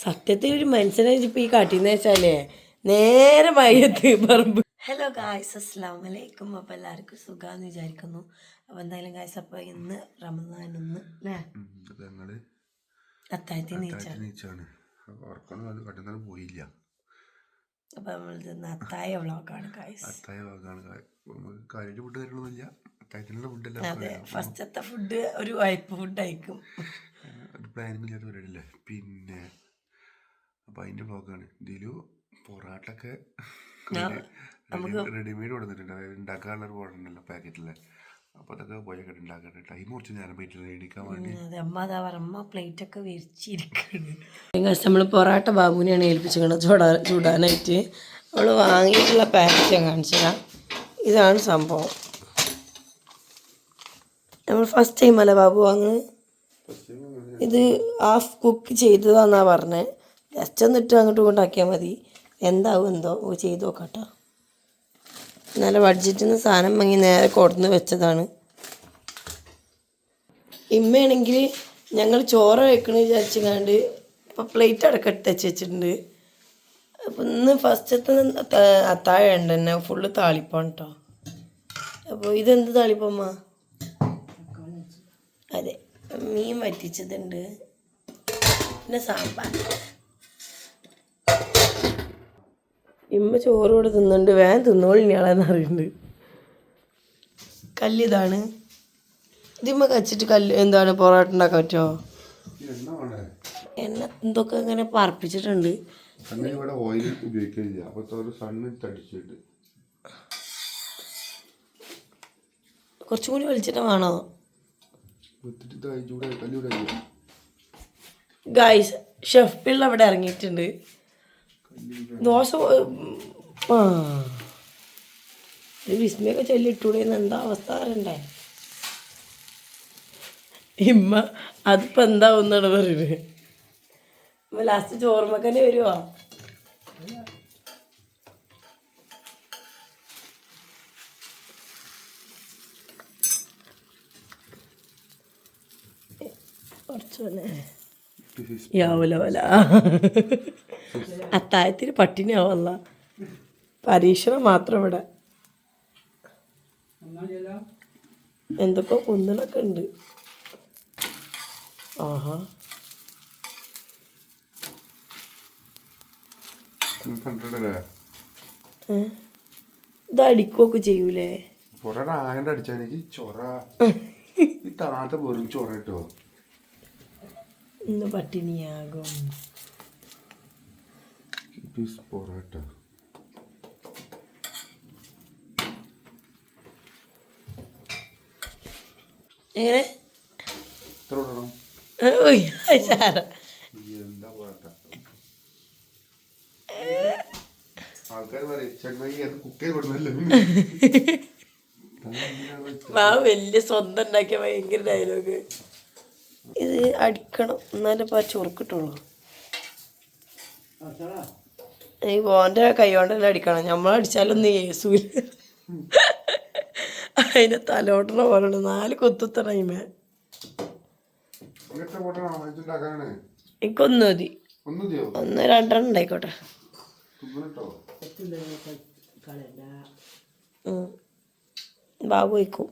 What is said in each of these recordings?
സത്യത്തിൽ ഒരു മനുഷ്യനെ ഇപ്പം ഈ കാട്ടിന്ന് വെച്ചാലേ നേരെ മയ്യത്ത് പറമ്പ്. ഹലോ ഗായ്സ്, അസ്സലാമു അലൈക്കും. അപ്പോൾ എല്ലാവർക്കും സുഖമാണെന്ന് വിചാരിക്കുന്നു. അപ്പോൾ എന്തായാലും ഗായ്സ്, അപ്പോൾ ഇന്ന് റമദാൻ ഒന്ന് അല്ലേ, അത്താഴത്തിന് നീച്ചാണ്. പോയില്ല. അപ്പോൾ നമ്മൾ അത്തായ വ്ളോഗാണ് ഗായ്സ്. അതെ, ഫസ്റ്റത്തെ ഫുഡ് ഒരു വൈപ്പ് ഫുഡ് ആയിരിക്കും. പ്ലാനിങ് ഇല്ലാത്ത പരിപാടിയല്ലേ. പിന്നെ അപ്പം അതിൻ്റെ വ്ളോഗാണ്. ഇതിലു പൊറാട്ടൊക്കെ റെഡിമെയ്ഡ് കൊടുത്തിട്ടുണ്ട്. അതായത് ഉണ്ടാക്കാനുള്ളൊരു ബോർഡുണ്ടല്ലോ പാക്കറ്റിലെ. അപ്പോൾ അതൊക്കെ പോയൊക്കെ ഉണ്ടാക്കട്ടെ. ടൈം കുറച്ച് നേരം പറ്റില്ല മേടിക്കാൻ വേണ്ടി. അമ്മ അതാ പറമ്മ പ്ലേറ്റ് ഒക്കെ വിരിച്ചിരിക്കുന്നത്. നമ്മൾ പൊറാട്ട ബാബുവിനെയാണ് ഏൽപ്പിച്ചിരിക്കുന്നത് ചൂടാനായിട്ട്. അവൾ വാങ്ങിയിട്ടുള്ള പാക്കറ്റ് ഞാൻ കാണിച്ചുതരാം. ഇതാണ് സംഭവം. നമ്മൾ ഫസ്റ്റ് ടൈം അല്ല ബാബു വാങ്ങുന്നത്. ഇത് ഹാഫ് കുക്ക് ചെയ്തതാന്നാ പറഞ്ഞത്. ജസ്റ്റ് ഒന്നിട്ട് അങ്ങോട്ടും കൊണ്ടാക്കിയാൽ മതി. എന്താവും എന്തോ ചെയ്ത് നോക്കാട്ടോ. നല്ല ബഡ്ജറ്റിൽ നിന്ന് സാധനം വാങ്ങി നേരെ കൊടുന്ന് വെച്ചതാണ്. ഇമ്മയാണെങ്കിൽ ഞങ്ങൾ ചോറ് കഴിക്കണമെന്ന് വിചാരിച്ചുകൊണ്ട് ഇപ്പോൾ പ്ലേറ്റ് അടക്കം എടുത്ത് വെച്ചിട്ടുണ്ട്. അപ്പം ഇന്ന് ഫസ്റ്റത്തെ അത്താഴം ഉണ്ട് തന്നെ ഫുള്ള് താളിപ്പാണ് കേട്ടോ. അപ്പോൾ ഇതെന്ത് താളിപ്പമ്മ? അതെ, മീൻ വറ്റിച്ചതുണ്ട്, പിന്നെ സാമ്പാർ. ഇമ്മ ചോറ് കൂടെ തിന്നുന്നുണ്ട്. വേഗം തിന്നോളിനാളെന്ന് അറിയുന്നുണ്ട്. കല്ലിതാണ്. ഇതിമ്മ കച്ചിട്ട് എന്താണ് പൊറോട്ട ഉണ്ടാക്കാൻ പറ്റുമോ? എണ്ണ എന്തൊക്കെ ഇങ്ങനെ പറപ്പിച്ചിട്ടുണ്ട്. കുറച്ചും കൂടി വെളിച്ചെണ്ണ വേണോ ഗായ്സ്? ഷെഫ് പിള്ള അവിടെ ഇറങ്ങിയിട്ടുണ്ട്. ദോശ വിസ്മയൊക്കെ ചൊല്ലിട്ടൂടെന്ന് എന്താ അവസ്ഥ അറിയണ്ടേ? ഇമ്മ അതിപ്പോൾ എന്താവുന്നാണ് പറയുന്നത്. ലാസ്റ്റ് ചോറുമ്മക്കന്നെ വരുമോ? കുറച്ചോനെ യാവല അത്താഴത്തിന് പട്ടിണി ആവല്ല. പരീക്ഷണം മാത്രം ഇവിടെ. എന്തൊക്കെ കുന്നലൊക്കെ ഉണ്ട്. ആഹാ, ഇത് അടിക്കുകയൊക്കെ ചെയ്യൂലേ? ഇന്ന് പട്ടിണിയാകും. പൊറോട്ട എങ്ങനെ വലിയ സ്വന്തം ഉണ്ടാക്കിയ ഭയങ്കര ഡയലോഗ്. ഇത് അടിക്കണം എന്നാലും ഇപ്പം ചൊറുക്കിട്ടുള്ളൂ. ഈ ഓൻ്റെ കൈകൊണ്ടെല്ലാം അടിക്കണം. നമ്മളടിച്ചാലൊന്നും യേസൂല. അതിനെ തലോട്ടണ പോലെ 4 കുത്തുത്തണമേ. എനിക്കൊന്നു മതി. 1-2 ഉണ്ടായിക്കോട്ടെ. ബാബു വയ്ക്കും.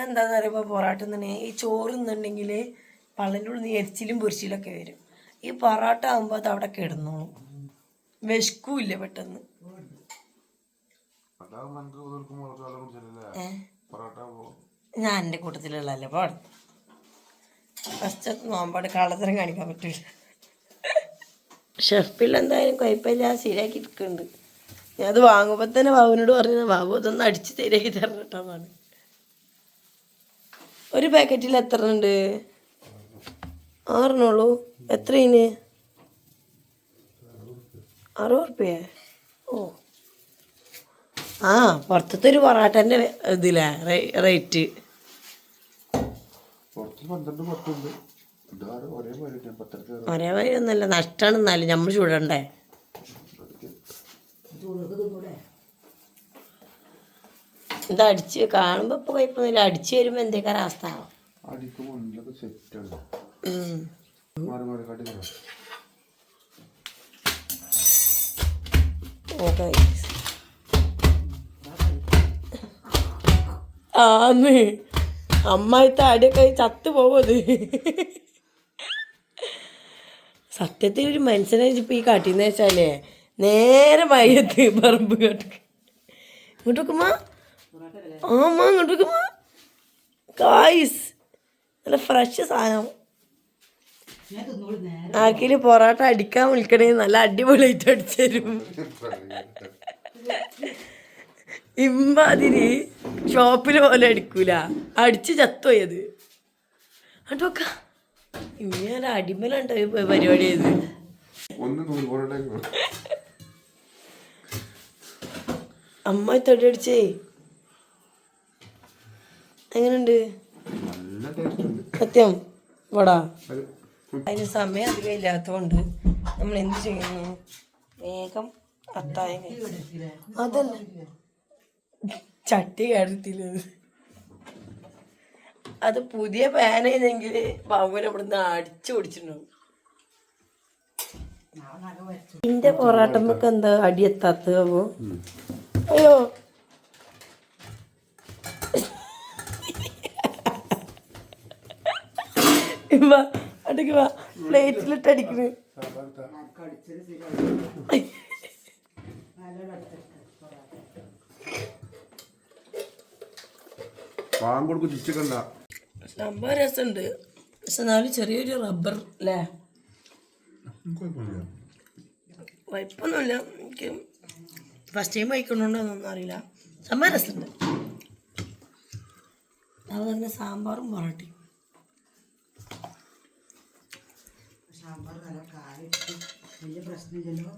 എന്താന്ന് പറയുമ്പോൾ പൊറാട്ട തന്നെ ഈ ചോറ് തിന്നുണ്ടെങ്കിൽ പള്ളൻ്റെ ഉള്ളിൽ നിന്ന് എരിച്ചിലും പൊരിച്ചിലൊക്കെ വരും. ഈ പൊറാട്ട ആകുമ്പോൾ അത് അവിടെ കിടന്നോളും, വിശക്കൂല്ല പെട്ടെന്ന്. ഞാൻ എൻ്റെ കൂട്ടത്തിലുള്ളതല്ലേ പാടും. ഫസ്റ്റത്തെ നോമ്പാട് കള്ളത്തരം കാണിക്കാൻ പറ്റില്ല. ഷെഫിൽ എന്തായാലും കുഴപ്പമില്ല, ശരിയാക്കി ഇരിക്കുന്നുണ്ട്. ഞാൻ അത് വാങ്ങുമ്പോൾ തന്നെ ബാബുവിനോട് പറഞ്ഞത് ബാബു അതൊന്ന് അടിച്ച് ശരിയാക്കി തരണം കേട്ടോന്നാണ്. ഒരു പാക്കറ്റിൽ എത്ര ഉണ്ട്? 6 എത്രയിന്? 60 റുപ്യ. ഓ ആ, പുറത്തത്തെ ഒരു പൊറാട്ടൻ്റെ ഇതില്ലേ റേറ്റ്? ഒരേ വഴി ഒന്നല്ല, നഷ്ടമാണ്. എന്നാലും നമ്മൾ ചൂടണ്ടേ? എന്താ അടിച്ച് കാണുമ്പോൾ ഇപ്പോൾ കുഴപ്പമൊന്നുമില്ല. അടിച്ച് വരുമ്പോൾ എന്തേക്കാര അവസ്ഥ? നോക്കാം. ആന്ന് അമ്മായിത്തെ അടിയൊക്കെ ചത്തു പോവത്. സത്യത്തിൽ ഒരു മനുഷ്യനെ ഇപ്പം ഈ കാട്ടിന്ന് വെച്ചാലേ നേരെ മയത്ത് പറമ്പ് കാട്ടി ഇങ്ങോട്ട് വെക്കുമ്പോ ആമാ ഇങ്ങോട്ട് വെക്കുമ്പോ കായ്സ് നല്ല ഫ്രഷ് സാധനം. ആക്കില് പൊറോട്ട അടിക്കാൻ വിളിക്കണേ നല്ല അടിപൊളിയായിട്ട് അടിച്ചു തരും. ഇമ്മാതിരി ഷോപ്പിൽ പോലെ അടിക്കൂല, അടിച്ച് ചത്തുപോയത് അട്ടോക്ക. ഇങ്ങനെ അടിമലുണ്ടോ പരിപാടി ചെയ്ത്. അമ്മ തൊടി അടിച്ചേ എങ്ങനെയുണ്ട് സത്യം വടാ? അതിന് സമയം അധികം ഇല്ലാത്തതുകൊണ്ട് നമ്മൾ എന്ത് ചെയ്യുന്നു, വേഗം അത്തായം അതല്ല ചട്ടി കയറത്തില്ല. അത് പുതിയ പാനെങ്കിൽ ബാബുവിനെ ഇവിടുന്ന് അടിച്ചു പിടിച്ചിട്ടുണ്ടാവും. എന്റെ പൊറാട്ടമ്മക്ക് എന്താ അടിയെത്താത്തത് ബാബു? അയ്യോ വാ അടക്ക് വാ, പ്ലേറ്റിലിട്ട് അടിക്കണ്. സംഭവം രസമുണ്ട്, പക്ഷെ എന്നാലും ചെറിയൊരു റബ്ബർ അല്ലേ? കുഴപ്പമൊന്നുമില്ല. എനിക്ക് ഫസ്റ്റ് ടൈം കഴിക്കണോണ്ടോന്നൊന്നും അറിയില്ല. സംഭവം രസമുണ്ട്. അത് തന്നെ സാമ്പാറും പൊറോട്ടയും. വലിയ പ്രശ്നമില്ലല്ലോ.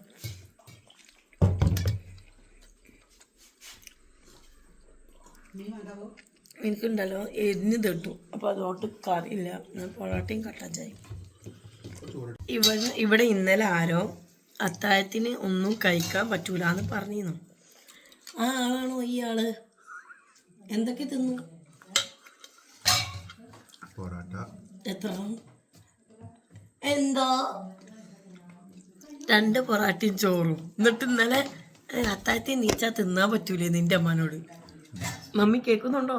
എനിക്കുണ്ടല്ലോ എരിഞ്ഞ് തട്ടു, അപ്പോൾ അതുകൊണ്ട് കറിയില്ല. ഞാൻ പൊറോട്ടയും കട്ടൻ ചായയും. ഇവിടെ ഇന്നലെ ആരോ അത്താഴത്തിന് ഒന്നും കഴിക്കാൻ പറ്റൂല എന്ന് പറഞ്ഞിരുന്നു. ആ ആളാണോ ഈ ആള്? എന്തൊക്കെ തിന്നു? എത്ര? എന്താ 2 പൊറാട്ടയും ചോറും. എന്നിട്ട് ഇന്നലെ അത്താഴത്തിന് നീച്ചാൽ തിന്നാൻ പറ്റൂലേ നിന്റെ അമ്മനോട്? മമ്മി കേൾക്കുന്നുണ്ടോ?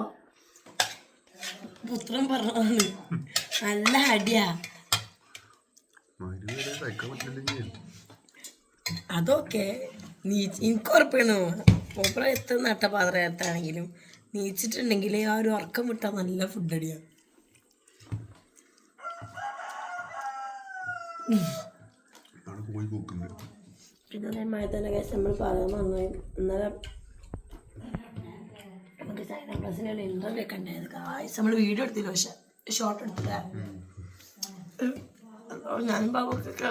പുത്രൻ പറഞ്ഞതാണ്. നല്ല അടിയാ. അതൊക്കെ എനിക്ക് ഉറപ്പാണ്. മൂപ്പറ എത്ര നട്ടപാത്രത്താണെങ്കിലും നീച്ചിട്ടുണ്ടെങ്കിൽ ആ ഒരു ഉറക്കം വിട്ടാൽ നല്ല ഫുഡ് അടിയാണ്. പിന്നെ അതേമാതിരി തന്നെ കേസ് നമ്മൾ പറയാൻ വന്നു. ഇന്നലെ നമുക്ക് ചൈന പ്ലസിലുള്ള ഇൻ്റർവ്യൂ ഒക്കെ ഉണ്ടായത്. കാഴ്ച നമ്മൾ വീഡിയോ എടുത്തില്ല, പക്ഷെ ഷോർട്ട് എടുത്തില്ല. ഞാനും ബാബൊക്കെ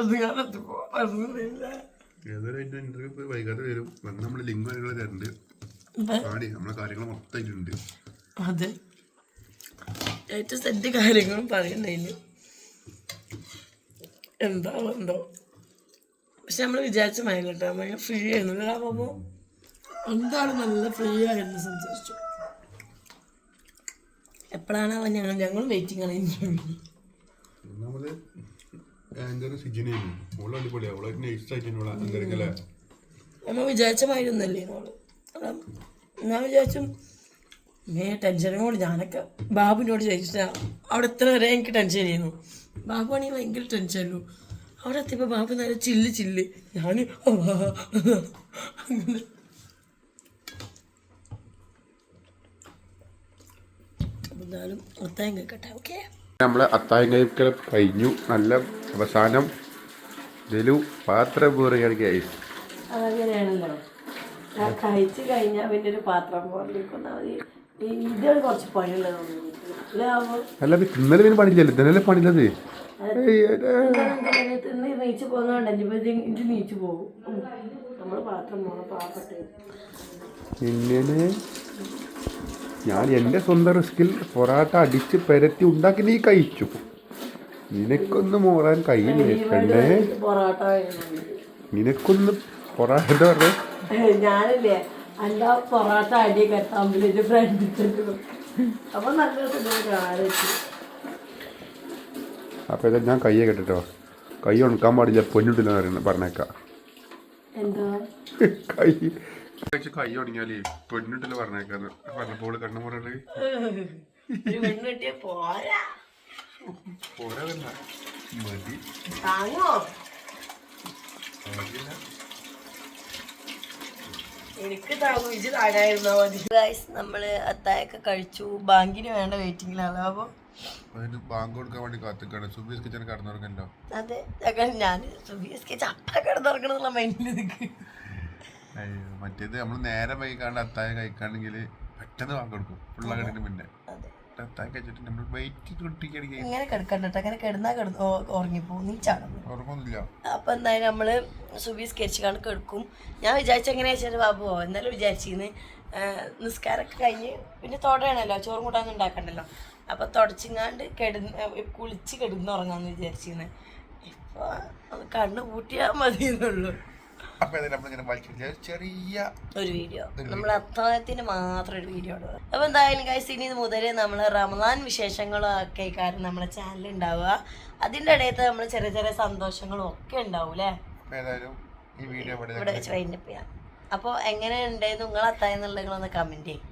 അതെ ഏറ്റവും സെറ്റ് കാര്യങ്ങളും പറയണ്ടായില്ല. എന്തോ പക്ഷെ നമ്മൾ വിചാരിച്ച മയം കേട്ടോ, ഭയങ്കര ഫ്രീ ആയിരുന്നു. അപ്പോൾ എന്താളും നല്ല ഫ്രീ ആയിരുന്നു, സംസാരിച്ചു. എപ്പോഴാണ് ഞങ്ങൾ വെയിറ്റിംഗ് ആണ്. നമ്മൾ വിചാരിച്ച മാതിരിയൊന്നല്ലേ മോള്. ഞാൻ വിചാരിച്ചു ടെൻഷനും കൂടി. ഞാനൊക്കെ ബാബുവിനോട് ചോദിച്ചാൽ അവിടെ എത്ര വരെ എനിക്ക് ടെൻഷൻ ചെയ്യുന്നു. ബാബു ആണെങ്കിൽ ഭയങ്കര ടെൻഷനല്ലോ. അവിടെ എത്തിയപ്പോൾ ബാബു നല്ല ചില്ല് ഞാൻ അങ്ങനെ. എന്നാലും അത്തായം കേൾക്കട്ടെ. ഓക്കെ, നമ്മളെ അത്തായം കഴിക്കൽ കഴിഞ്ഞു. നല്ല അവസാനം ഇതിലു പാത്രം പോറുകയാണ് ഗൈസ്. അതങ്ങനെയാണല്ലോ, കഴിച്ച് കഴിഞ്ഞാൽ പിന്നെ ഒരു പാത്രം പോറിലേക്കൊന്നാ മതി. ഇതാണ് കുറച്ച് പണിയുള്ളത്. അല്ല ഇന്നലെ പിന്നെ പണിയില്ലല്ലോ, ഇന്നലെ പണിയില്ലത്. നീച്ച് പോകുന്നുണ്ടല്ലോ, ഇത് നീച്ച് പോകും. നമ്മൾ പാത്രം പോകണം പാവപ്പെട്ടേ. ഇങ്ങനെ ഞാൻ എൻ്റെ സ്വന്തം റിസ്കിൽ പൊറാട്ട അടിച്ച് പെരത്തി ഉണ്ടാക്കി നീ കഴിച്ചു. നിനക്കൊന്ന് മോറാൻ കഴിയില്ലേ? പൊറാട്ട നിനക്കൊന്ന് പൊറാട്ട പറഞ്ഞേ. ഞാനില്ലേ എൻ്റെ പൊറാട്ട അടിയൊക്കെ തമ്മിൽ ഫ്രണ്ട് അപ്പൊ നല്ല കാണാൻ. അപ്പോൾ ഇതാ ഞാൻ കയ്യെ കേട്ടോ, കൈ ഉണക്കാൻ പാടില്ല, പൊന്നിട്ടില്ല പറഞ്ഞേക്കാം. എന്താ കൈ തുടങ്ങിയാലേ പെണ്ണിട്ടല്ലോ പറഞ്ഞേക്കാന്ന് പറഞ്ഞപ്പോൾ കണ്ണു മുറകള് ഒരു പെണ്ണ് കിട്ടിയ പോരാ പോരാതല്ല മതി താങ്ങോ എനിക്ക് താങ്ങും ഇജ് താഴായിരുന്നാ മതി. ഗൈസ് നമ്മള് അത്തായൊക്കെ കഴിച്ചു. ബാങ്കിന് വേണ്ട വെയിറ്റിംഗിലാണ്. അപ്പൊ ബാങ്ക് കൊടുക്കാൻ വേണ്ടി കാത്തിക്കാണ്. സുബീസ് കിച്ചൺ കടന്നുറങ്ങല്ലോ. അതെ ഞാൻ സുബീസ് ചപ്പ കിടന്നുറങ്ങണെന്നുള്ള മൈൻഡിൽ നിൽക്ക്. മറ്റേത് നമ്മൾ നേരെ വൈകാണ്ട് അത്തായ കഴിക്കാണെങ്കിൽ പെട്ടെന്ന് ബാങ്ക് കൊടുക്കും പിള്ളേരുടെ മുന്നേ. അത്തായ കഴിച്ചിട്ട് നമ്മൾ വെയിറ്റ് കിട്ടിക്കണെങ്കിൽ ഇങ്ങനെ കിടക്കണ്ടോ, അങ്ങനെ കിടന്നാ ഉറങ്ങിപ്പോവും. നീ ചടന്നു ഉറങ്ങൊന്നുമില്ല. അപ്പൊ എന്തായാലും നമ്മള് സുബീസ് കരിച്ചിക്കാണ്ട് കിടക്കും. ഞാൻ വിചാരിച്ച എങ്ങനെയാ വെച്ചാൽ ബാബുവോ എന്നാലും വിചാരിച്ചിന്ന് നിസ്കാരമൊക്കെ കഴിഞ്ഞ് പിന്നെ തുടയണല്ലോ, ചോറും കൂട്ടാന്നും ഉണ്ടാക്കണ്ടല്ലോ. അപ്പൊ തുടച്ചിങ്ങാണ്ട് കുളിച്ച് കിടന്നുറങ്ങാന്ന് വിചാരിച്ചിന്ന്. ഇപ്പൊ അത് കണ്ണ് പൂട്ടിയാൽ മതി എന്നുള്ളൂ. അപ്പൊ ചെറിയ ഒരു വീഡിയോ നമ്മൾ അത്താഴത്തിന് മാത്രം ഒരു വീഡിയോ ഉണ്ട്. അപ്പൊ എന്തായാലും ഗൈസ് ഇനി മുതൽ നമ്മൾ റമദാൻ വിശേഷങ്ങളും ഒക്കെ കാരണം നമ്മുടെ ചാനൽ ഉണ്ടാവുക. അതിന്റെ ഇടയത്ത് നമ്മൾ ചെറിയ ചെറിയ സന്തോഷങ്ങളും ഒക്കെ ഉണ്ടാവും അല്ലേ. ഈ വീഡിയോ ഇവിടെ വെച്ച് വൈൻഡപ്പ് ചെയ്യാം. അപ്പോൾ എങ്ങനെ ഉണ്ടായിരുന്നു നിങ്ങൾ അത്താഴം എന്നുള്ളത് നിങ്ങളൊന്ന് കമന്റ് ചെയ്യും.